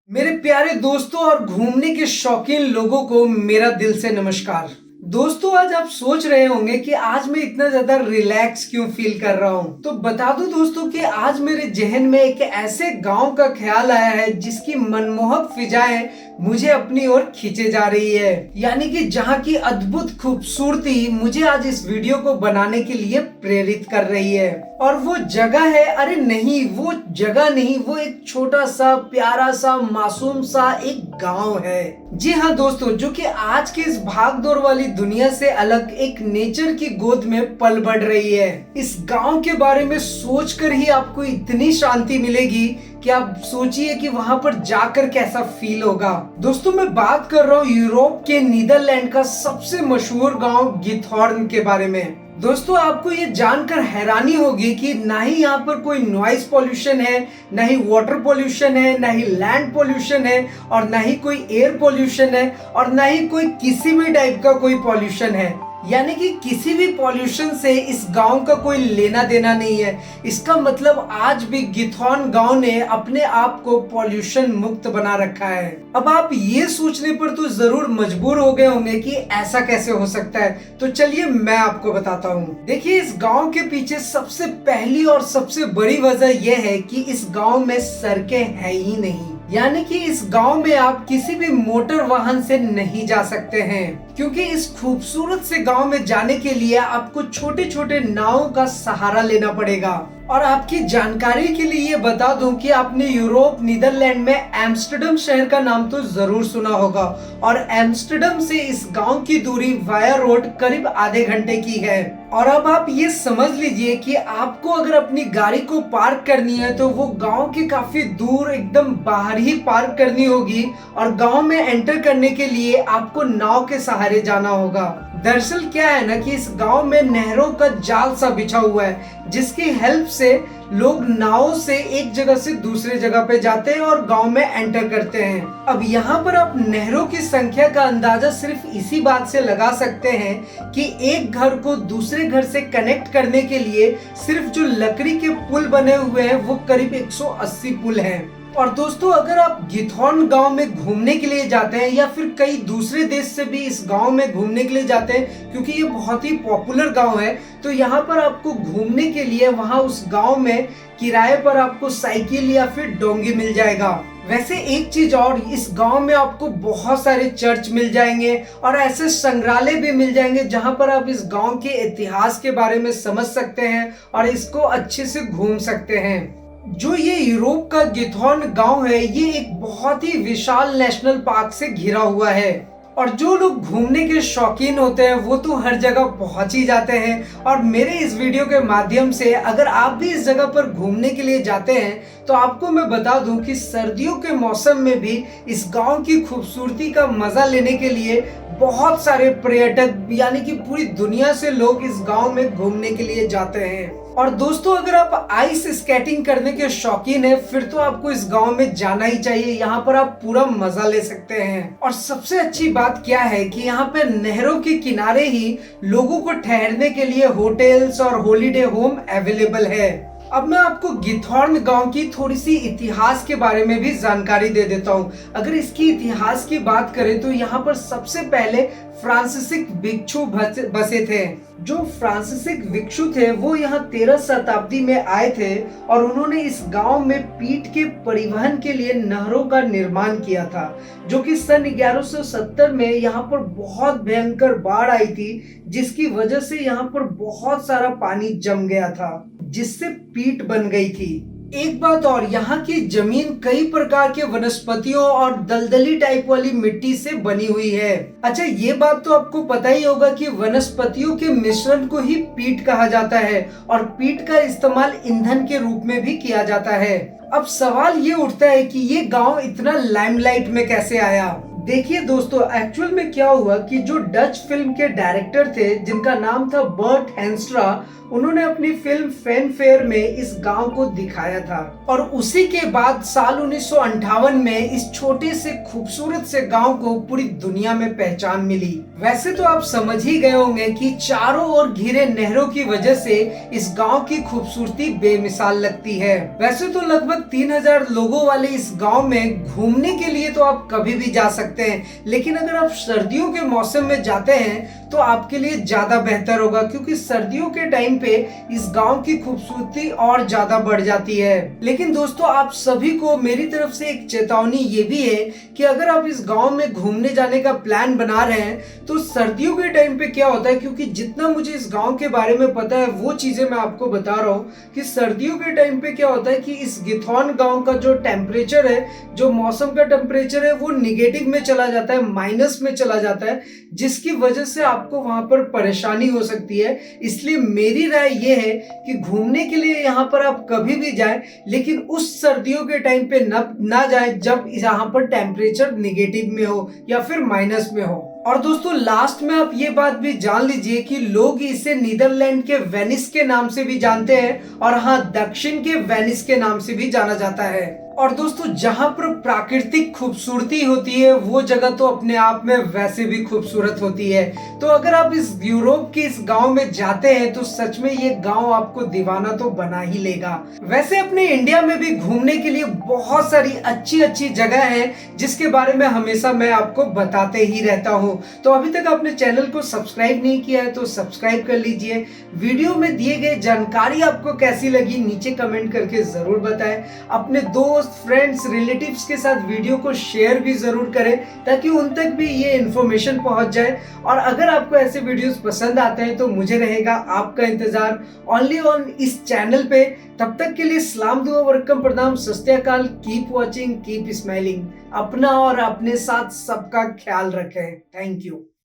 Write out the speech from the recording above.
मेरे प्यारे दोस्तों और घूमने के शौकीन लोगों को मेरा दिल से नमस्कार। दोस्तों, आज आप सोच रहे होंगे कि आज मैं इतना ज्यादा रिलैक्स क्यों फील कर रहा हूँ। तो बता दूं दोस्तों कि आज मेरे जहन में एक ऐसे गांव का ख्याल आया है जिसकी मनमोहक फिजाएं मुझे अपनी ओर खींचे जा रही है, यानी कि जहाँ की अद्भुत खूबसूरती मुझे आज इस वीडियो को बनाने के लिए प्रेरित कर रही है। और वो जगह है, अरे नहीं वो जगह नहीं, वो एक छोटा सा प्यारा सा मासूम सा एक गांव है। जी हाँ दोस्तों, जो कि आज के इस भागदौड़ वाली दुनिया से अलग एक नेचर की गोद में पल बढ़ रही है। इस गांव के बारे में सोचकर ही आपको इतनी शांति मिलेगी कि आप सोचिए कि वहां पर जाकर कैसा फील होगा। दोस्तों, मैं बात कर रहा हूँ यूरोप के नीदरलैंड का सबसे मशहूर गांव गिथॉर्न के बारे में। दोस्तों, आपको ये जानकर हैरानी होगी कि ना ही यहाँ पर कोई नॉइज पोल्यूशन है, ना ही वाटर पोल्यूशन है, ना ही लैंड पोल्यूशन है, और ना ही कोई एयर पोल्यूशन है, और ना ही कोई किसी भी टाइप का कोई पोल्यूशन है। यानी कि किसी भी पॉल्यूशन से इस गांव का कोई लेना देना नहीं है। इसका मतलब आज भी गिथॉर्न गांव ने अपने आप को पॉल्यूशन मुक्त बना रखा है। अब आप ये सोचने पर तो जरूर मजबूर हो गए होंगे कि ऐसा कैसे हो सकता है, तो चलिए मैं आपको बताता हूँ। देखिए, इस गांव के पीछे सबसे पहली और सबसे बड़ी वजह यह है कि इस गांव में सड़कें है ही नहीं। यानी कि इस गांव में आप किसी भी मोटर वाहन से नहीं जा सकते हैं, क्योंकि इस खूबसूरत से गांव में जाने के लिए आपको छोटे छोटे नावों का सहारा लेना पड़ेगा। और आपकी जानकारी के लिए ये बता दूं कि आपने यूरोप नीदरलैंड में एम्स्टर्डम शहर का नाम तो जरूर सुना होगा, और एम्स्टर्डम से इस गांव की दूरी वाया रोड करीब आधे घंटे की है। और अब आप ये समझ लीजिए कि आपको अगर अपनी गाड़ी को पार्क करनी है तो वो गांव के काफी दूर एकदम बाहर ही पार्क करनी होगी, और गांव में एंटर करने के लिए आपको नाव के सहारे जाना होगा। दरअसल क्या है ना कि इस गांव में नहरों का जाल सा बिछा हुआ है, जिसकी हेल्प से लोग नाव से एक जगह से दूसरे जगह पे जाते हैं और गांव में एंटर करते हैं। अब यहाँ पर आप नहरों की संख्या का अंदाजा सिर्फ इसी बात से लगा सकते हैं कि एक घर को दूसरे घर से कनेक्ट करने के लिए सिर्फ जो लकड़ी के पुल बने हुए हैं वो करीब 180 पुल हैं। और दोस्तों, अगर आप गिथॉर्न गांव में घूमने के लिए जाते हैं या फिर कई दूसरे देश से भी इस गांव में घूमने के लिए जाते हैं, क्योंकि ये बहुत ही पॉपुलर गांव है, तो यहाँ पर आपको घूमने के लिए वहां उस गांव में किराए पर आपको साइकिल या फिर डोंगी मिल जाएगा। वैसे एक चीज और, इस गांव में आपको बहुत सारे चर्च मिल जाएंगे और ऐसे संग्रहालय भी मिल जाएंगे जहां पर आप इस गांव के इतिहास के बारे में समझ सकते हैं और इसको अच्छे से घूम सकते हैं। जो ये यूरोप का गिथॉर्न गांव है, ये एक बहुत ही विशाल नेशनल पार्क से घिरा हुआ है, और जो लोग घूमने के शौकीन होते हैं वो तो हर जगह पहुंच ही जाते हैं। और मेरे इस वीडियो के माध्यम से अगर आप भी इस जगह पर घूमने के लिए जाते हैं तो आपको मैं बता दूं कि सर्दियों के मौसम में भी इस गांव की खूबसूरती का मजा लेने के लिए बहुत सारे पर्यटक यानी कि पूरी दुनिया से लोग इस गांव में घूमने के लिए जाते हैं। और दोस्तों, अगर आप आइस स्केटिंग करने के शौकीन हैं फिर तो आपको इस गांव में जाना ही चाहिए। यहाँ पर आप पूरा मजा ले सकते हैं। और सबसे अच्छी बात क्या है कि यहाँ पे नहरों के किनारे ही लोगों को ठहरने के लिए होटल्स और हॉलीडे होम अवेलेबल है। अब मैं आपको गिथॉर्न गांव की थोड़ी सी इतिहास के बारे में भी जानकारी दे देता हूँ। अगर इसकी इतिहास की बात करें तो यहाँ पर सबसे पहले फ्रांसीसी भिक्षु बसे थे। जो फ्रांसीसी भिक्षु थे वो यहाँ 13 शताब्दी में आए थे और उन्होंने इस गांव में पीठ के परिवहन के लिए नहरों का निर्माण किया था, जो कि सन 1170 में यहाँ पर बहुत भयंकर बाढ़ आई थी, जिसकी वजह से यहाँ पर बहुत सारा पानी जम गया था, जिससे पीठ बन गई थी। एक बात और, यहाँ की जमीन कई प्रकार के वनस्पतियों और दलदली टाइप वाली मिट्टी से बनी हुई है। अच्छा, ये बात तो आपको पता ही होगा कि वनस्पतियों के मिश्रण को ही पीट कहा जाता है, और पीट का इस्तेमाल ईंधन के रूप में भी किया जाता है। अब सवाल ये उठता है कि ये गांव इतना लाइमलाइट में कैसे आया। देखिए दोस्तों, एक्चुअल में क्या हुआ कि जो डच फिल्म के डायरेक्टर थे जिनका नाम था बर्ट हेंस्ट्रा, उन्होंने अपनी फिल्म फैन फेयर में इस गांव को दिखाया था और उसी के बाद साल 1958 में इस छोटे से खूबसूरत से गांव को पूरी दुनिया में पहचान मिली। वैसे तो आप समझ ही गए होंगे कि चारों ओर घिरे नहरों की वजह से इस गांव की खूबसूरती बेमिसाल लगती है। वैसे तो लगभग 3000 लोगों वाले इस गांव में घूमने के लिए तो आप कभी भी जा सकते हैं, लेकिन अगर आप सर्दियों के मौसम में जाते हैं तो आपके लिए ज्यादा बेहतर होगा, क्योंकि सर्दियों के टाइम पे इस गांव की खूबसूरती और ज्यादा बढ़ जाती है। लेकिन दोस्तों, आप सभी को मेरी तरफ से एक चेतावनी ये भी है कि अगर आप इस गांव में घूमने जाने का प्लान बना रहे हैं तो सर्दियों के टाइम पे क्या होता है, क्योंकि जितना मुझे इस गांव के बारे में पता है वो चीजें मैं आपको बता रहा हूँ कि सर्दियों के टाइम पे क्या होता है कि इस गिथौन गांव का जो टेम्परेचर है, जो मौसम का टेम्परेचर है, वो निगेटिव में चला जाता है, माइनस में चला जाता है, जिसकी वजह से आपको वहां पर परेशानी हो सकती है। इसलिए मेरी राय ये है कि घूमने के लिए यहाँ पर आप कभी भी जाएं, लेकिन उस सर्दियों के टाइम पे ना जाएं जब यहाँ पर टेम्परेचर निगेटिव में हो या फिर माइनस में हो। और दोस्तों, लास्ट में आप ये बात भी जान लीजिए कि लोग इसे नीदरलैंड के वेनिस के नाम से भी जानते हैं और हाँ, दक्षिण के वेनिस के नाम से भी जाना जाता है। और दोस्तों, जहां पर प्राकृतिक खूबसूरती होती है वो जगह तो अपने आप में वैसे भी खूबसूरत होती है। तो अगर आप इस यूरोप के इस गांव में जाते हैं तो सच में ये गांव आपको दीवाना तो बना ही लेगा। वैसे अपने इंडिया में भी घूमने के लिए बहुत सारी अच्छी अच्छी जगह है जिसके बारे में हमेशा मैं आपको बताते ही रहता हूँ। तो अभी तक आपने चैनल को सब्सक्राइब नहीं किया है तो सब्सक्राइब कर लीजिए। वीडियो में दिए गए जानकारी आपको कैसी लगी नीचे कमेंट करके जरूर बताएं। अपने दोस्त, फ्रेंड्स, रिलेटिव्स के साथ वीडियो को शेयर भी जरूर करें ताकि उन तक भी ये इन्फॉर्मेशन पहुंच जाए। और अगर आपको ऐसे वीडियोस पसंद आते हैं तो मुझे रहेगा आपका इंतजार ओनली ऑन इस चैनल पे। तब तक के लिए सलाम, दुआ, वरकम, प्रणाम, सत श्री अकाल। Keep watching, keep smiling. अपना और अपने साथ सबका ख्याल रखें। Thank you.